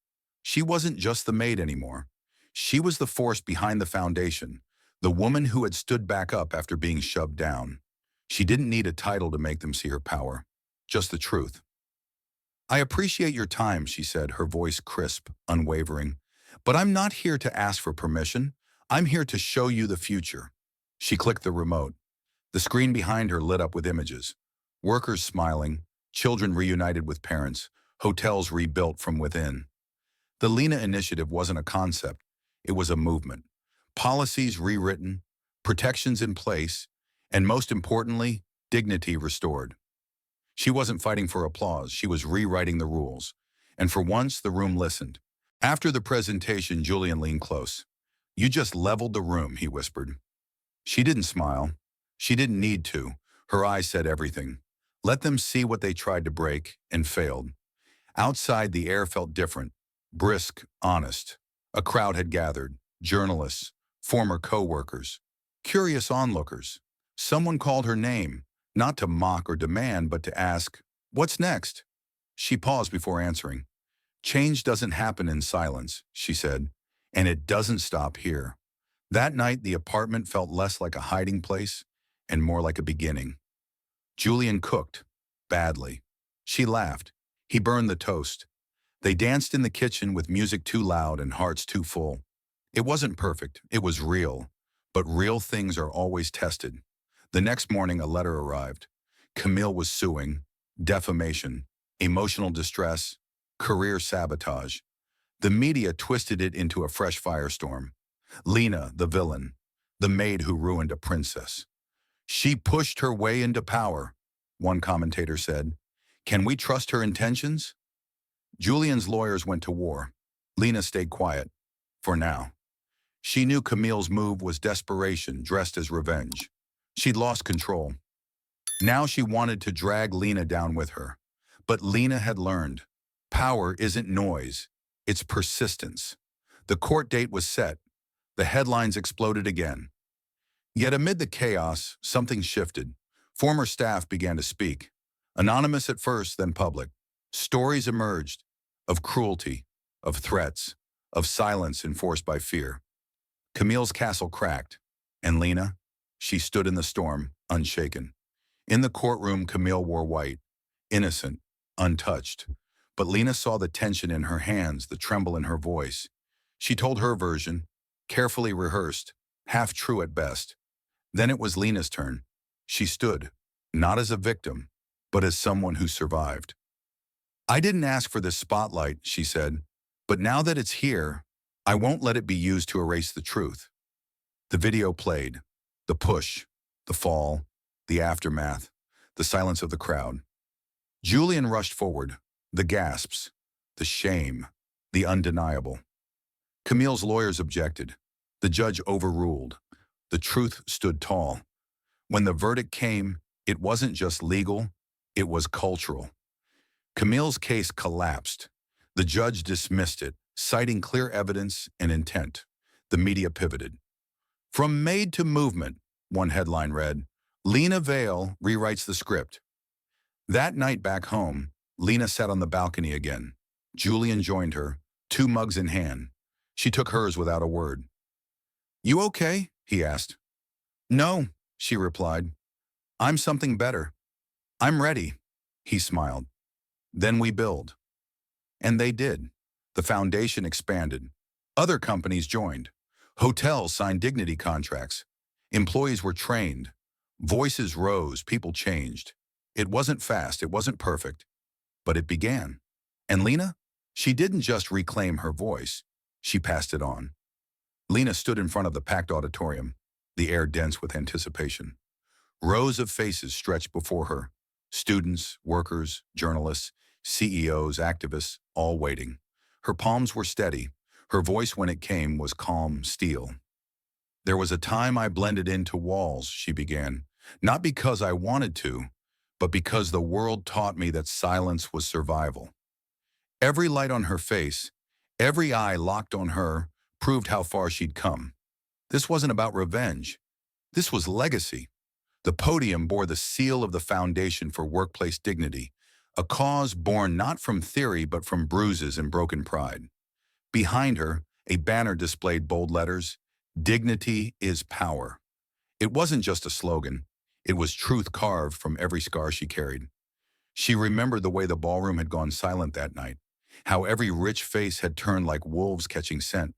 She wasn't just the maid anymore. She was the force behind the foundation, the woman who had stood back up after being shoved down. She didn't need a title to make them see her power, just the truth. I appreciate your time, she said, her voice crisp, unwavering. But I'm not here to ask for permission. I'm here to show you the future. She clicked the remote. The screen behind her lit up with images. Workers smiling, children reunited with parents, hotels rebuilt from within. The Lena Initiative wasn't a concept. It was a movement. Policies rewritten, protections in place, and most importantly, dignity restored. She wasn't fighting for applause, she was rewriting the rules. And for once, the room listened. After the presentation, Julian leaned close. You just leveled the room, he whispered. She didn't smile. She didn't need to. Her eyes said everything. Let them see what they tried to break and failed. Outside, the air felt different, brisk, honest. A crowd had gathered, journalists, former co-workers, curious onlookers. Someone called her name, not to mock or demand, but to ask, what's next? She paused before answering. Change doesn't happen in silence, she said, and it doesn't stop here. That night, the apartment felt less like a hiding place and more like a beginning. Julian cooked, badly. She laughed. He burned the toast. They danced in the kitchen with music too loud and hearts too full. It wasn't perfect, it was real, but real things are always tested. The next morning, a letter arrived. Camille was suing, defamation, emotional distress, career sabotage. The media twisted it into a fresh firestorm. Lena, the villain, the maid who ruined a princess. She pushed her way into power, one commentator said. Can we trust her intentions? Julian's lawyers went to war. Lena stayed quiet, for now. She knew Camille's move was desperation dressed as revenge. She'd lost control. Now she wanted to drag Lena down with her. But Lena had learned. Power isn't noise, it's persistence. The court date was set. The headlines exploded again. Yet amid the chaos, something shifted. Former staff began to speak. Anonymous at first, then public. Stories emerged of cruelty, of threats, of silence enforced by fear. Camille's castle cracked, and Lena, she stood in the storm, unshaken. In the courtroom, Camille wore white, innocent, untouched. But Lena saw the tension in her hands, the tremble in her voice. She told her version, carefully rehearsed, half true at best. Then it was Lena's turn. She stood, not as a victim, but as someone who survived. I didn't ask for this spotlight, she said, but now that it's here, I won't let it be used to erase the truth. The video played, the push, the fall, the aftermath, the silence of the crowd. Julian rushed forward, the gasps, the shame, the undeniable. Camille's lawyers objected. The judge overruled. The truth stood tall. When the verdict came, it wasn't just legal, it was cultural. Camille's case collapsed. The judge dismissed it, citing clear evidence and intent. The media pivoted. From maid to movement, one headline read, Lena Vale rewrites the script. That night back home, Lena sat on the balcony again. Julian joined her, 2 mugs in hand. She took hers without a word. You okay? He asked. No, she replied. I'm something better. I'm ready. He smiled. Then we build. And they did. The foundation expanded. Other companies joined. Hotels signed dignity contracts. Employees were trained. Voices rose, people changed. It wasn't fast, it wasn't perfect, but it began. And Lena? She didn't just reclaim her voice, she passed it on. Lena stood in front of the packed auditorium, the air dense with anticipation. Rows of faces stretched before her. Students, workers, journalists, CEOs, activists, all waiting. Her palms were steady. Her voice when it came was calm steel. There was a time I blended into walls, she began. Not because I wanted to, but because the world taught me that silence was survival. Every light on her face, every eye locked on her, proved how far she'd come. This wasn't about revenge. This was legacy. The podium bore the seal of the Foundation for Workplace Dignity, a cause born not from theory but from bruises and broken pride. Behind her, a banner displayed bold letters, "Dignity is power." It wasn't just a slogan. It was truth carved from every scar she carried. She remembered the way the ballroom had gone silent that night, how every rich face had turned like wolves catching scent.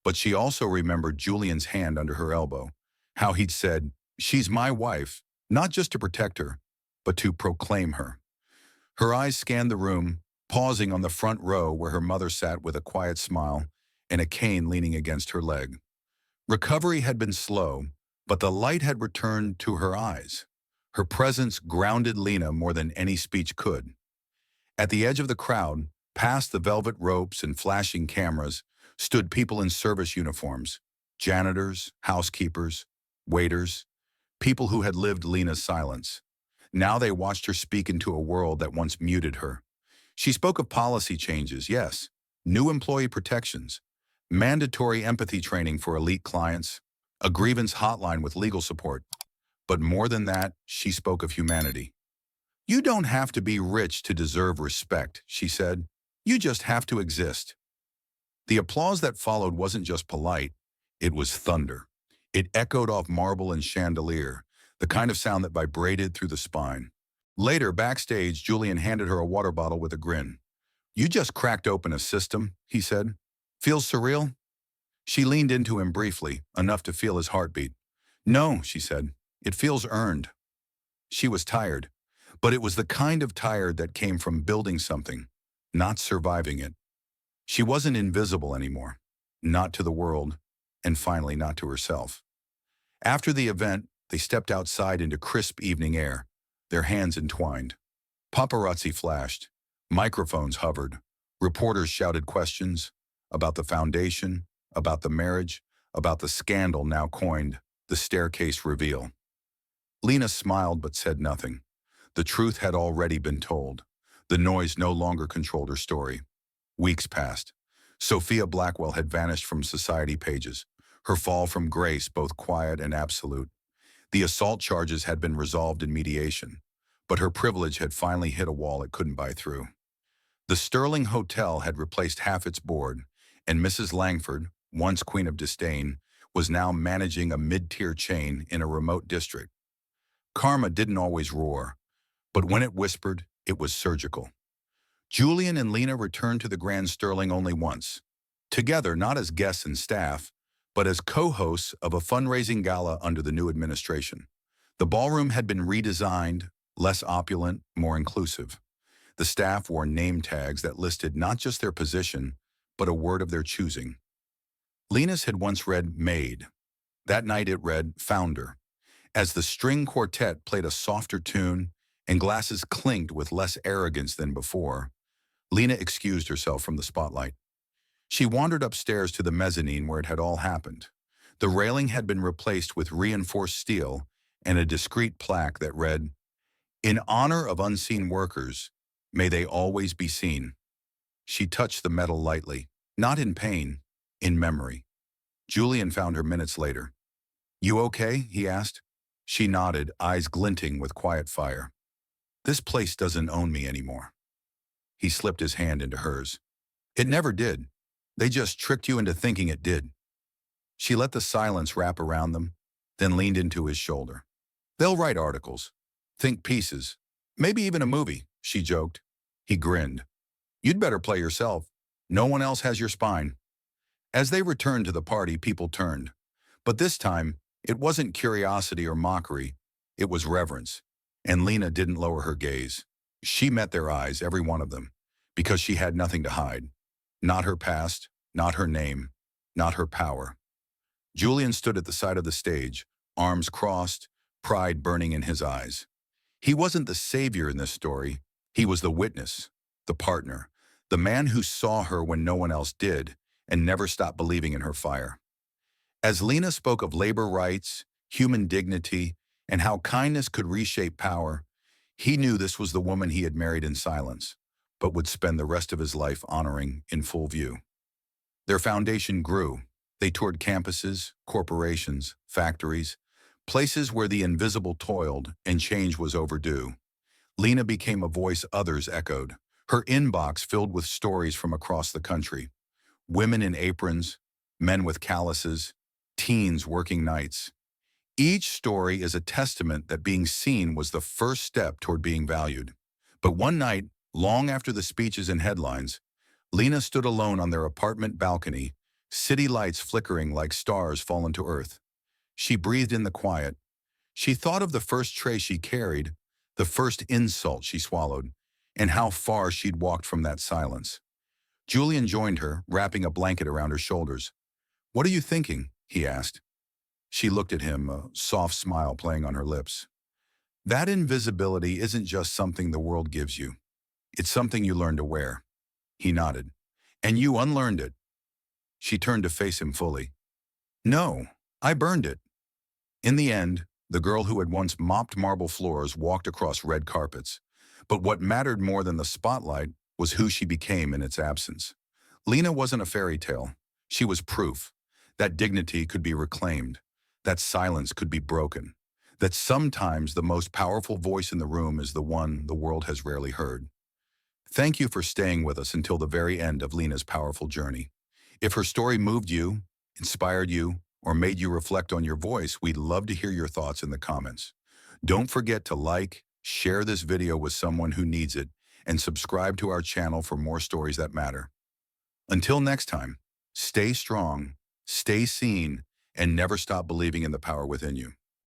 But she also remembered Julian's hand under her elbow, how he'd said, "She's my wife, not just to protect her, but to proclaim her." Her eyes scanned the room, pausing on the front row where her mother sat with a quiet smile and a cane leaning against her leg. Recovery had been slow, but the light had returned to her eyes. Her presence grounded Lena more than any speech could. At the edge of the crowd, past the velvet ropes and flashing cameras, stood people in service uniforms, janitors, housekeepers, waiters, people who had lived Lena's silence. Now they watched her speak into a world that once muted her. She spoke of policy changes, yes, new employee protections, mandatory empathy training for elite clients, a grievance hotline with legal support. But more than that, she spoke of humanity. "You don't have to be rich to deserve respect," she said. "You just have to exist." The applause that followed wasn't just polite, it was thunder. It echoed off marble and chandelier, the kind of sound that vibrated through the spine. Later, backstage, Julian handed her a water bottle with a grin. "You just cracked open a system," he said. "Feels surreal?" She leaned into him briefly, enough to feel his heartbeat. "No," she said. "It feels earned." She was tired, but it was the kind of tired that came from building something, not surviving it. She wasn't invisible anymore, not to the world, and finally not to herself. After the event, they stepped outside into crisp evening air, their hands entwined. Paparazzi flashed, microphones hovered, reporters shouted questions about the foundation, about the marriage, about the scandal now coined the staircase reveal. Lena smiled but said nothing. The truth had already been told. The noise no longer controlled her story. Weeks passed. Sophia Blackwell had vanished from society pages, her fall from grace both quiet and absolute. The assault charges had been resolved in mediation, but her privilege had finally hit a wall it couldn't buy through. The Sterling Hotel had replaced half its board, and Mrs. Langford, once queen of disdain, was now managing a mid-tier chain in a remote district. Karma didn't always roar, but when it whispered, it was surgical. Julian and Lena returned to the Grand Sterling only once, together not as guests and staff, but as co-hosts of a fundraising gala under the new administration. The ballroom had been redesigned, less opulent, more inclusive. The staff wore name tags that listed not just their position, but a word of their choosing. Lena's had once read maid. That night it read founder. As the string quartet played a softer tune and glasses clinked with less arrogance than before, Lena excused herself from the spotlight. She wandered upstairs to the mezzanine where it had all happened. The railing had been replaced with reinforced steel and a discreet plaque that read, "In honor of unseen workers, may they always be seen." She touched the metal lightly, not in pain, in memory. Julian found her minutes later. "You okay?" he asked. She nodded, eyes glinting with quiet fire. "This place doesn't own me anymore." He slipped his hand into hers. "It never did. They just tricked you into thinking it did." She let the silence wrap around them, then leaned into his shoulder. "They'll write articles, think pieces, maybe even a movie," she joked. He grinned. You'd better play yourself. No one else has your spine. As they returned to the party, people turned. But this time, it wasn't curiosity or mockery. It was reverence. And Lena didn't lower her gaze. She met their eyes, every one of them, because she had nothing to hide. Not her past, not her name, not her power. Julian stood at the side of the stage, arms crossed, pride burning in his eyes. He wasn't the savior in this story. He was the witness, the partner, the man who saw her when no one else did and never stopped believing in her fire. As Lena spoke of labor rights, human dignity, and how kindness could reshape power, he knew this was the woman he had married in silence, but would spend the rest of his life honoring in full view. Their foundation grew. They toured campuses, corporations, factories, places where the invisible toiled and change was overdue. Lena became a voice others echoed, her inbox filled with stories from across the country. Women in aprons, men with calluses, teens working nights. Each story is a testament that being seen was the first step toward being valued. But one night, long after the speeches and headlines, Lena stood alone on their apartment balcony, city lights flickering like stars fallen to earth. She breathed in the quiet. She thought of the first tray she carried, the first insult she swallowed, and how far she'd walked from that silence. Julian joined her, wrapping a blanket around her shoulders. "What are you thinking?" he asked. She looked at him, a soft smile playing on her lips. "That invisibility isn't just something the world gives you. It's something you learn to wear." He nodded. "And you unlearned it." She turned to face him fully. "No, I burned it." In the end, the girl who had once mopped marble floors walked across red carpets. But what mattered more than the spotlight was who she became in its absence. Lena wasn't a fairy tale. She was proof that dignity could be reclaimed, that silence could be broken, that sometimes the most powerful voice in the room is the one the world has rarely heard. Thank you for staying with us until the very end of Lena's powerful journey. If her story moved you, inspired you, or made you reflect on your voice, we'd love to hear your thoughts in the comments. Don't forget to like, share this video with someone who needs it, and subscribe to our channel for more stories that matter. Until next time, stay strong, stay seen, and never stop believing in the power within you.